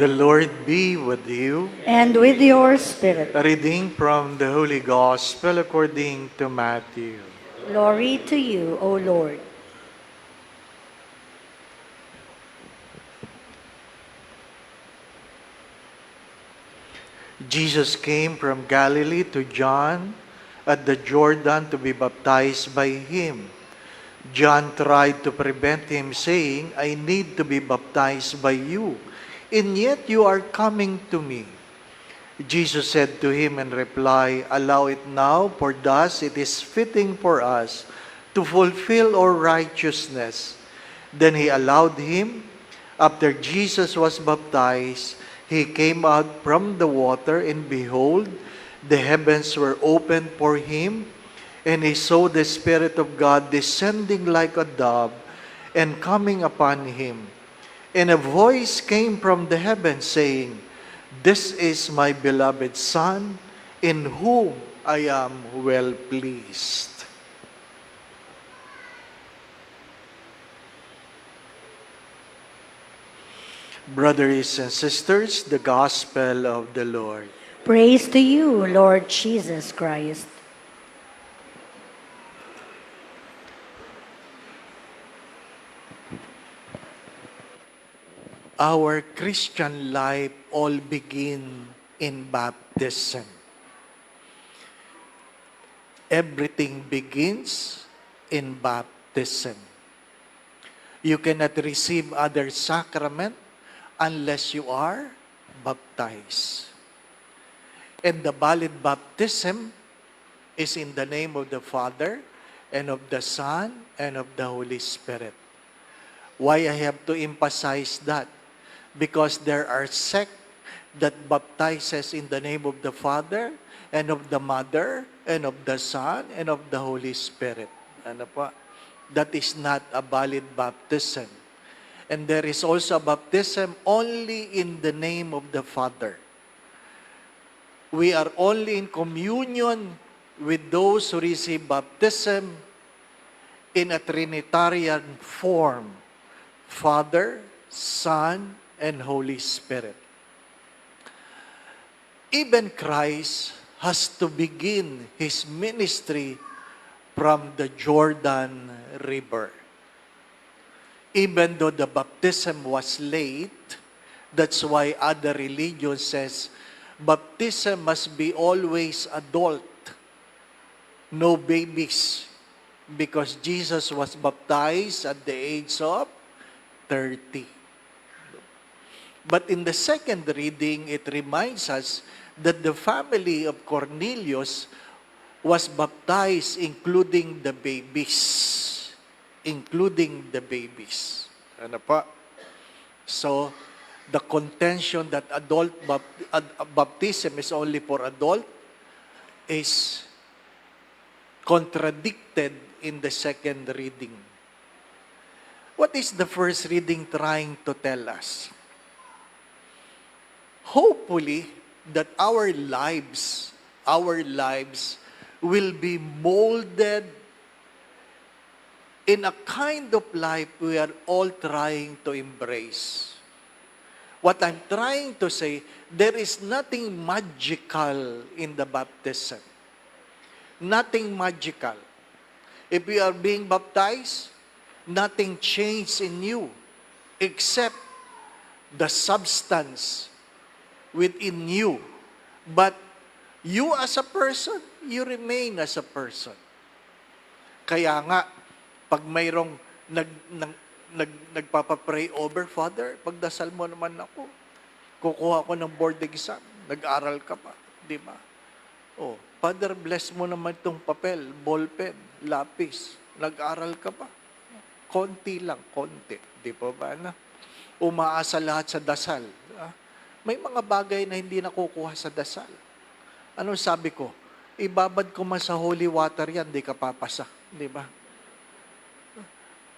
The Lord be with you. And with your spirit. A reading from the Holy Gospel according to Matthew. Glory to you, O Lord. Jesus came from Galilee to John at the Jordan to be baptized by him. John tried to prevent him, saying, "I need to be baptized by you, and yet you are coming to me." Jesus said to him in reply, "Allow it now, for thus it is fitting for us to fulfill all righteousness." Then he allowed him. After Jesus was baptized, he came out from the water, and behold, the heavens were opened for him, and he saw the Spirit of God descending like a dove and coming upon him. And a voice came from the heavens saying, "This is my beloved Son, in whom I am well pleased." Brothers and sisters, the Gospel of the Lord. Praise to you, Lord Jesus Christ. Our Christian life all begin in baptism. Everything begins in baptism. You cannot receive other sacrament unless you are baptized. And the valid baptism is in the name of the Father, and of the Son, and of the Holy Spirit. Why I have to emphasize that? Because there are sects that baptizes in the name of the Father, and of the Mother, and of the Son, and of the Holy Spirit. Ano pa? That is not a valid baptism. And there is also a baptism only in the name of the Father. We are only in communion with those who receive baptism in a Trinitarian form: Father, Son, and Holy Spirit. Even Christ has to begin His ministry from the Jordan River. Even though the baptism was late, that's why other religions says, baptism must be always adult, no babies, because Jesus was baptized at the age of 30. But in the second reading, it reminds us that the family of Cornelius was baptized, including the babies. Including the babies. Ano pa? So, the contention that baptism is only for adult is contradicted in the second reading. What is the first reading trying to tell us? Hopefully, that our lives will be molded in a kind of life we are all trying to embrace. What I'm trying to say, there is nothing magical in the baptism. Nothing magical. If you are being baptized, nothing changed in you except the substance within you. But you as a person, you remain as a person. Kaya nga, pag mayroong nagpapapray over, "Father, pagdasal mo naman ako. Kukuha ko ng board exam. Nag-aral ka pa." Di ba? "Oh, Father, bless mo naman itong papel, ballpen, lapis. Nag-aral ka pa." Konti lang, konti. Di pa ba na? Umaasa lahat sa dasal. May mga bagay na hindi nakukuha sa dasal. Ano sabi ko? Ibabad ko man sa holy water yan, di ka papasa. Di ba?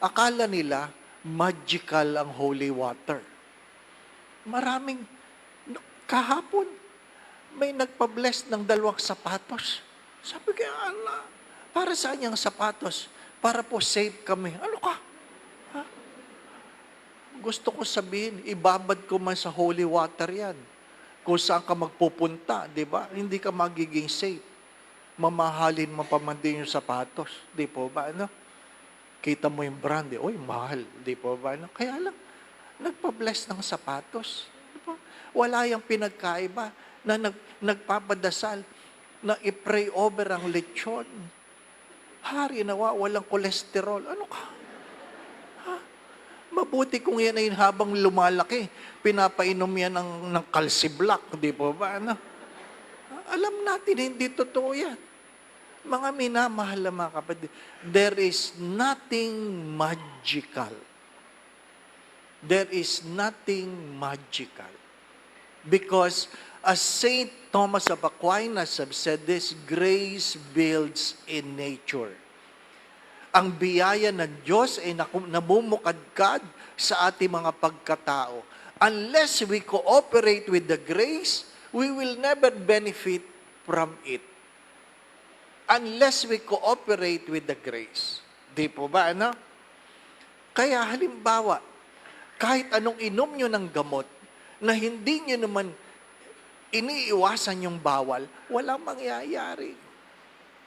Akala nila, magical ang holy water. Maraming, kahapon, may nagpa-bless ng 2 sapatos. Sabi ko, "Ala, para saan yung sapatos? Para po safe kami." Ano ka? Ha? gusto ko sabihin, ibabad ko man sa holy water yan. Kung saan ka magpupunta, di ba? Hindi ka magiging safe. Mamahalin mo pa man din yung sapatos. Di po ba? Ano? Kita mo yung brand, oy, mahal. Di po ba? Ano? Kaya lang, nagpa-bless ng sapatos. Di ba? Wala yung pinagkaiba na nagpapadasal na i-pray over ang lechon. Hari nawa, walang kolesterol. Ano ka? Mabuti kung yan ay habang lumalaki, pinapainom yan ng calciblak, di po ba? Ano? Alam natin, hindi totoo yan. Mga minamahal na mga kapatid, there is nothing magical. There is nothing magical. Because as Saint Thomas of Aquinas have said this, grace builds in nature. Ang biyaya ng Diyos ay nabumukadkad sa ating mga pagkatao. Unless we cooperate with the grace, we will never benefit from it. Unless we cooperate with the grace. Di po ba, ano? Kaya halimbawa, kahit anong inom nyo ng gamot, na hindi nyo naman iniiwasan yung bawal, walang mangyayari.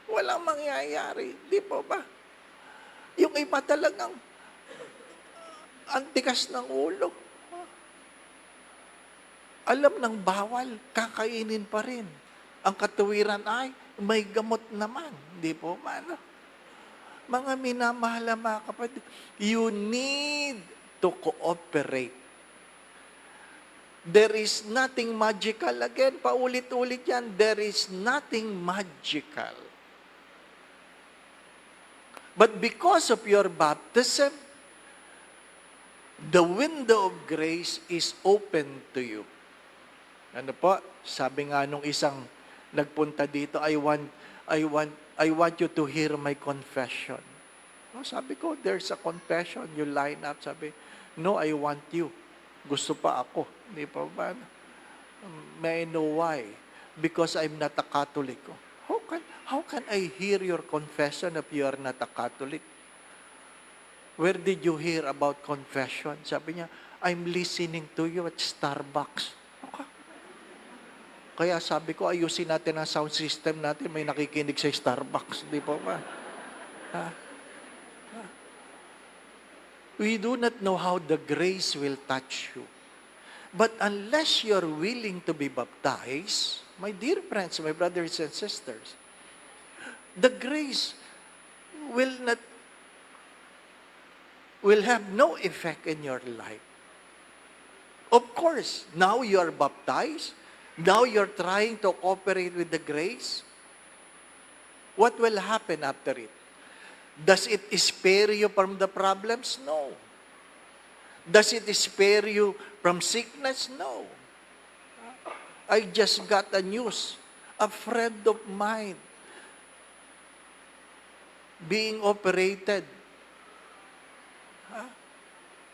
Walang mangyayari. Di po ba? Yung iba talagang antikas ng ulo. Alam ng bawal, kakainin pa rin. Ang katuwiran ay, may gamot naman. Di po ba? No? Mga minamahal na mga kapatid, you need to cooperate. There is nothing magical. Again, paulit-ulit yan. There is nothing magical. But because of your baptism, the window of grace is open to you. Ano po? Sabi nga nung isang nagpunta dito, I want you to hear my confession. Oh, sabi ko, there's a confession. You line up. Sabi, no, I want you. Gusto pa ako. Di pa ba? May I know why? Because I'm not a Catholic. How can I hear your confession if you are not a Catholic? Where did you hear about confession? Sabi niya, I'm listening to you at Starbucks. Okay. Kaya sabi ko, ayusin natin ang sound system natin. May nakikinig sa Starbucks. Di po ba? We do not know how the grace will touch you. But unless you're willing to be baptized, my dear friends, my brothers and sisters, the grace will have no effect in your life. Of course, now you are baptized. Now you're trying to cooperate with the grace. What will happen after it? Does it spare you from the problems? No. Does it spare you from sickness? No. I just got a news. A friend of mine being operated.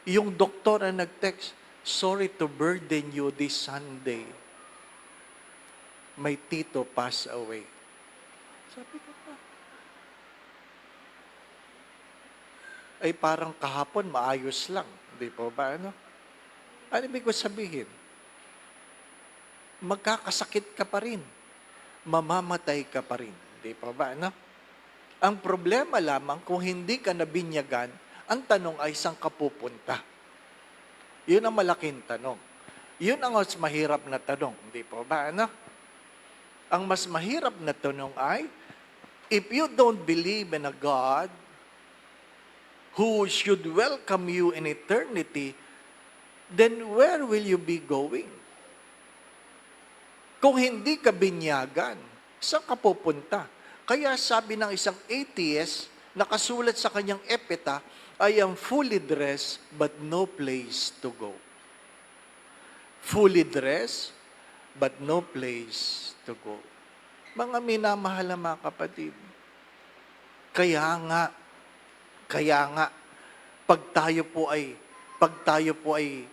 Yung doktor ang nag-text, sorry to burden you this Sunday. My tito passed away. Sabi ko pa, ay parang kahapon maayos lang. Di po ba? Ano ibig ko sabihin? Magkakasakit ka pa rin. Mamamatay ka pa rin. Di po ba? Ano? Ang problema lamang, kung hindi ka nabinyagan, ang tanong ay saan ka pupunta? Yun ang malaking tanong. Yun ang mas mahirap na tanong. Di po ba? Ano? Ang mas mahirap na tanong ay, if you don't believe in a God who should welcome you in eternity, then where will you be going? Kung hindi ka binyagan, saan ka pupunta? Kaya sabi ng isang atheist, nakasulat sa kanyang epitaph, I am fully dressed but no place to go. Fully dressed but no place to go. Mga minamahal na mga kapatid, kaya nga, pag tayo po ay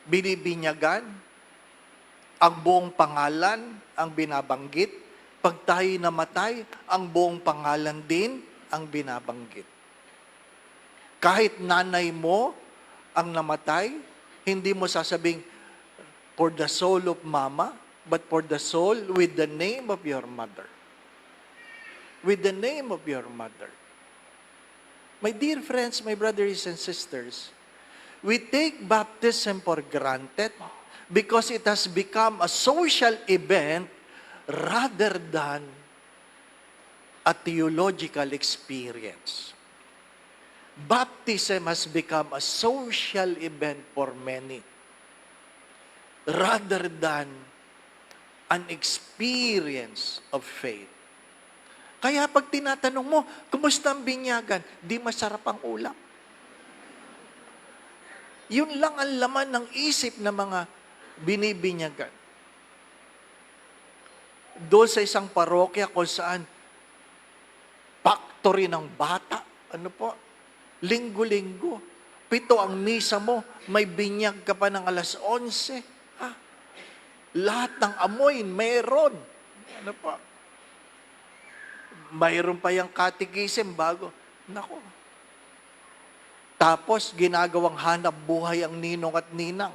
binibinyagan, ang buong pangalan ang binabanggit. Pag tayo namatay, ang buong pangalan din ang binabanggit. Kahit nanay mo ang namatay, Hindi mo sasabing, for the soul of mama, but for the soul with the name of your mother. With the name of your mother. My dear friends, my brothers and sisters, we take baptism for granted because it has become a social event rather than a theological experience. Baptism has become a social event for many rather than an experience of faith. Kaya pag tinatanong mo, kumusta ang binyagan? Di masarap ang ulam. Yun lang ang laman ng isip ng mga binibinyagan. Doon sa isang parokya kung saan factory ng bata, linggo-linggo, 7 ang misa mo, may binyag ka pa ng 11:00. Lahat ng amoy, meron. Mayroon pa yung catechism bago. Nako. Tapos, ginagawang hanap buhay ang ninong at ninang.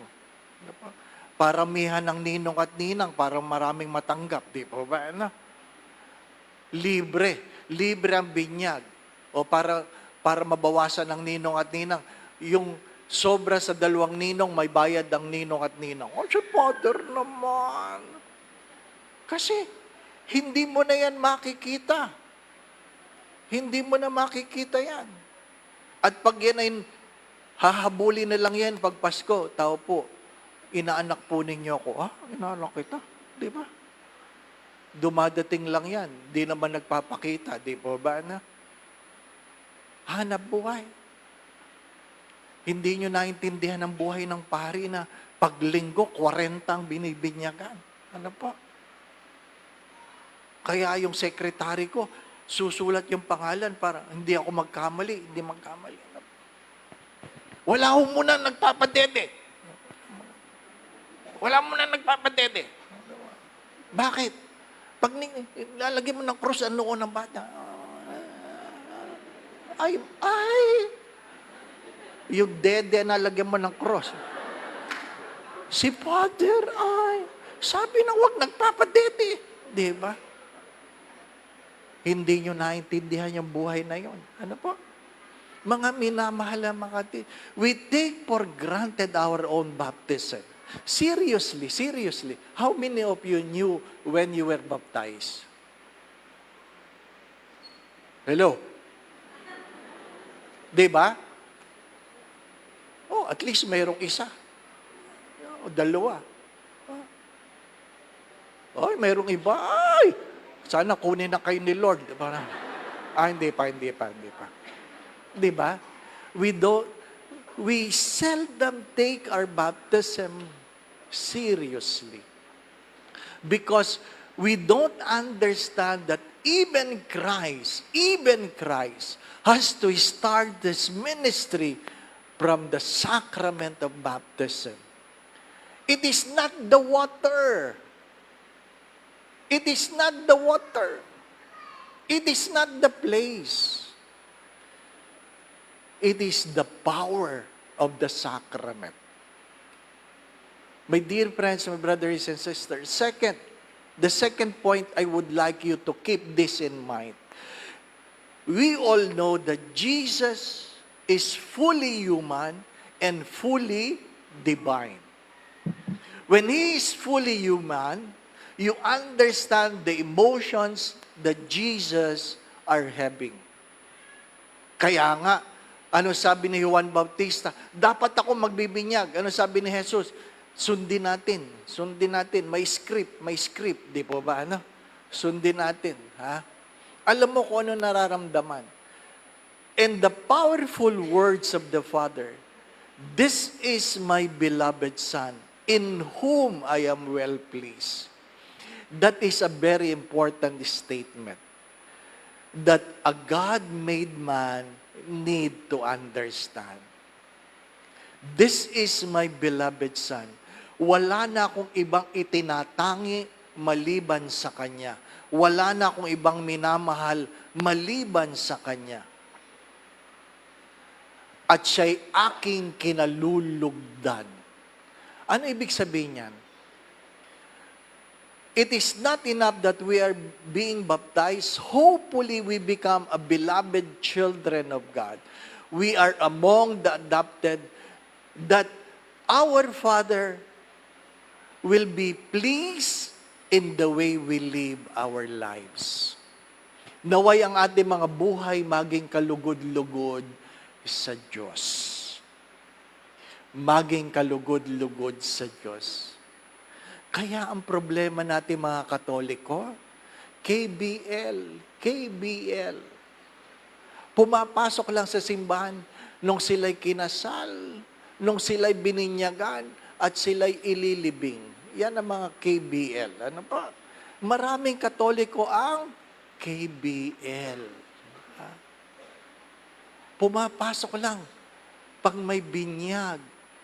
Paramihan ng ninong at ninang para maraming matanggap. Di po ba? Libre. Libre ang binyag. O para mabawasan ng ninong at ninang. Yung sobra sa 2 ninong, may bayad ang ninong at ninang. Si Father naman. Kasi, hindi mo na yan makikita. Hindi mo na makikita yan. At pag yan ay hahabulin na lang yan pag Pasko, tao po, inaanak po ninyo ako. Inaanak kita. Di ba? Dumadating lang yan. Di naman nagpapakita. Di po ba na? Hanap buhay. Hindi nyo naintindihan ang buhay ng pari na paglinggo, 40 ang binibinyagan. Ano po? Kaya yung sekretary ko, susulat yung pangalan para hindi ako magkamali. Wala ho muna nagpapadede. Bakit? Pag lalagyan mo ng cross, ano ng bata? Ay! Yung dede na lagyan mo ng cross. Si Father, sabi na huwag nagpapadede. Di ba? Hindi nyo naintindihan yung buhay na yon. Ano po? Mga minamahal na mga we take for granted our own baptism. Seriously. How many of you knew when you were baptized? Hello? Di ba? At least mayroong isa. O 2. Mayroong iba. Sana kunin na kayo ni Lord. Parang, hindi pa. Di ba? We seldom take our baptism seriously. Because we don't understand that even Christ has to start this ministry from the sacrament of baptism. It is not the water. It is not the water. It is not the place. It is the power of the sacrament. My dear friends, my brothers and sisters, the second point I would like you to keep this in mind. We all know that Jesus is fully human and fully divine. When He is fully human, you understand the emotions that Jesus are having. Kaya nga, ano sabi ni Juan Bautista? Dapat ako magbibinyag. Ano sabi ni Jesus? Sundin natin. May script. Di po ba? Sundin natin. Alam mo kung ano nararamdaman. And the powerful words of the Father, "This is my beloved Son, in whom I am well pleased." That is a very important statement that a God-made man need to understand. This is my beloved Son. Wala na akong ibang itinatangi maliban sa Kanya. Wala na akong ibang minamahal maliban sa Kanya. At siya'y aking kinalulugdan. Ano ibig sabihin yan? It is not enough that we are being baptized. Hopefully, we become a beloved children of God. We are among the adopted, that our Father will be pleased in the way we live our lives. Naway ang ating mga buhay maging kalugod-lugod sa Diyos. Maging kalugod-lugod sa Diyos. Kaya ang problema natin mga Katoliko, KBL. Pumapasok lang sa simbahan nung sila'y kinasal, nung sila'y bininyagan, at sila'y ililibing. Yan ang mga KBL. Ano pa? Maraming Katoliko ang KBL. Pumapasok lang pag may binyag,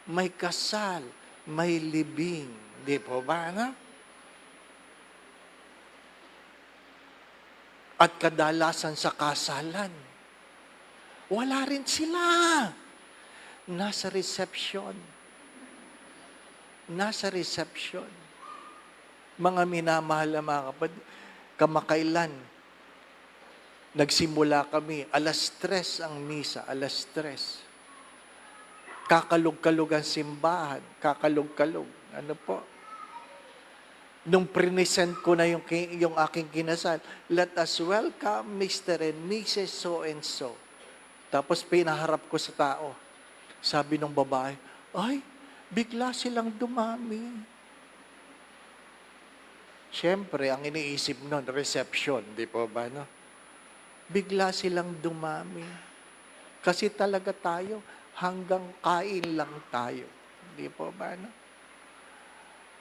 may kasal, may libing. Di po ba, ano? At kadalasan sa kasalan, wala rin sila. Nasa reception. Nasa reception. Mga minamahal na mga kapatid, kamakailan, nagsimula kami, 3:00 ang misa, 3:00. Kakalog-kalog ang simbahan, kakalog-kalog. Ano po? Nung present ko na yung aking kinasal, let us welcome Mr. and Mrs. So-and-so. Tapos pinaharap ko sa tao. Sabi ng babae, ay, bigla silang dumami. Siyempre, ang iniisip nun, reception, di po ba, no? Bigla silang dumami. Kasi talaga tayo, hanggang kain lang tayo. Di po ba, no?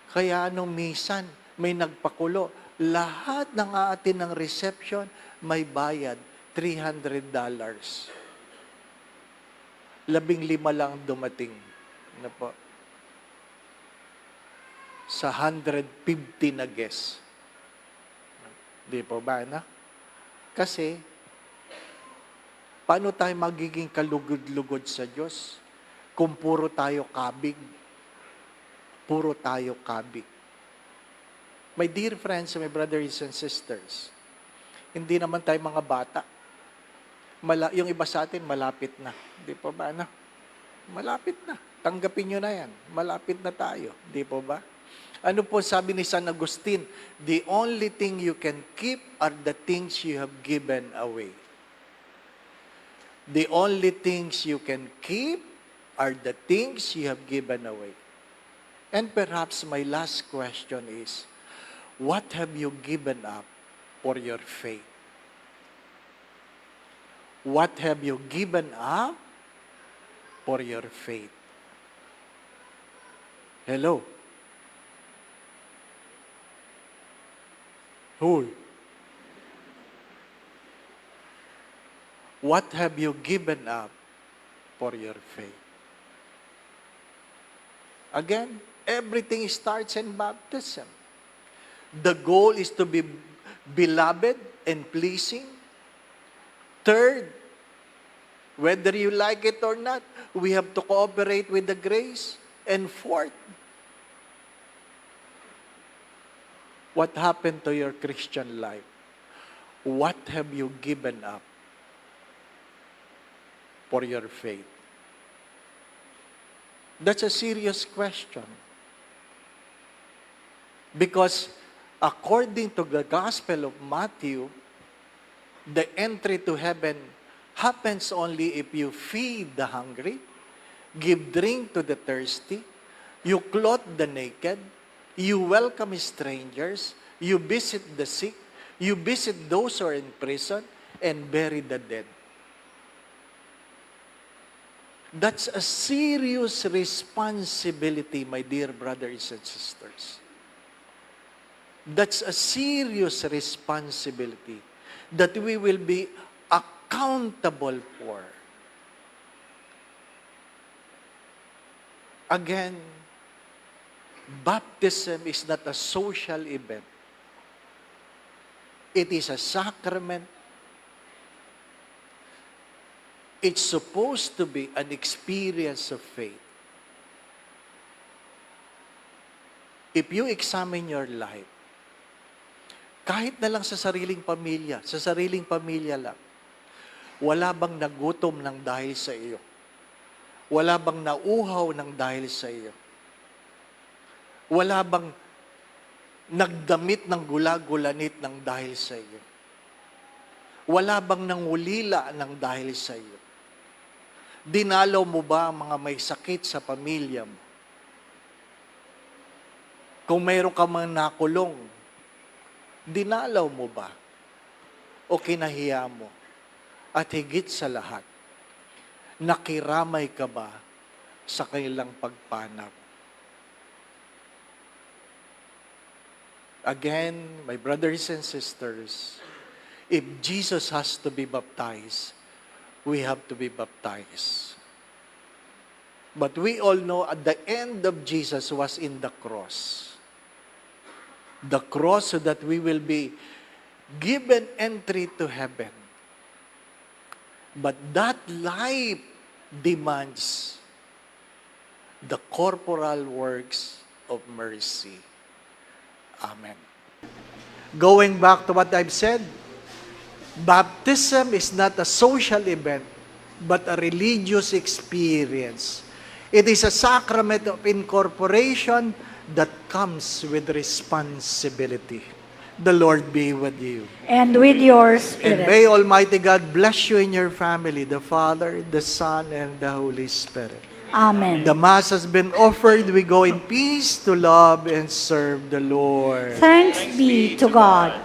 Kaya nung minsan, may nagpakulo. Lahat ng atin ng reception, may bayad, $300. 15 lang dumating. Ano po? Sa 150 na guests. Di po ba, na? Kasi, paano tayo magiging kalugod-lugod sa Diyos kung puro tayo kabig? Puro tayo kabig. My dear friends, my brothers and sisters, hindi naman tayo mga bata. Yung iba sa atin, malapit na. Di po ba, na? Malapit na. Tanggapin nyo na yan. Malapit na tayo. Di po ba? Ano po sabi ni San Agustin? The only thing you can keep are the things you have given away. The only things you can keep are the things you have given away. And perhaps my last question is, what have you given up for your faith? What have you given up for your faith? Hello? Who? What have you given up for your faith? Again, everything starts in baptism. The goal is to be beloved and pleasing. Third, whether you like it or not, we have to cooperate with the grace. And fourth, what happened to your Christian life? What have you given up for your faith? That's a serious question. Because according to the Gospel of Matthew, the entry to heaven happens only if you feed the hungry, give drink to the thirsty, you clothe the naked, you welcome strangers, you visit the sick, you visit those who are in prison, and bury the dead. That's a serious responsibility, my dear brothers and sisters. That's a serious responsibility that we will be accountable for. Again, baptism is not a social event. It is a sacrament. It's supposed to be an experience of faith. if you examine your life, kahit na lang sa sariling pamilya lang, wala bang nagutom ng dahil sa iyo? Wala bang nauhaw ng dahil sa iyo? Wala bang nagdamit ng gula-gulanit ng dahil sa iyo? Wala bang nangulila ng dahil sa iyo? Dinalaw mo ba ang mga may sakit sa pamilya mo? Kung mayroon ka mang nakulong, dinalaw mo ba? O kinahiya mo? At higit sa lahat, nakiramay ka ba sa kanilang pagpanap? Again, my brothers and sisters, if Jesus has to be baptized, we have to be baptized. But we all know at the end of Jesus was in the cross. The cross so that we will be given entry to heaven. But that life demands the corporal works of mercy. Amen. Going back to what I've said, baptism is not a social event, but a religious experience. It is a sacrament of incorporation that comes with responsibility. The Lord be with you. And with your And spirit. may Almighty God bless you and your family, the Father, the Son, and the Holy Spirit. Amen. The Mass has been offered. We go in peace to love and serve the Lord. Thanks be to God.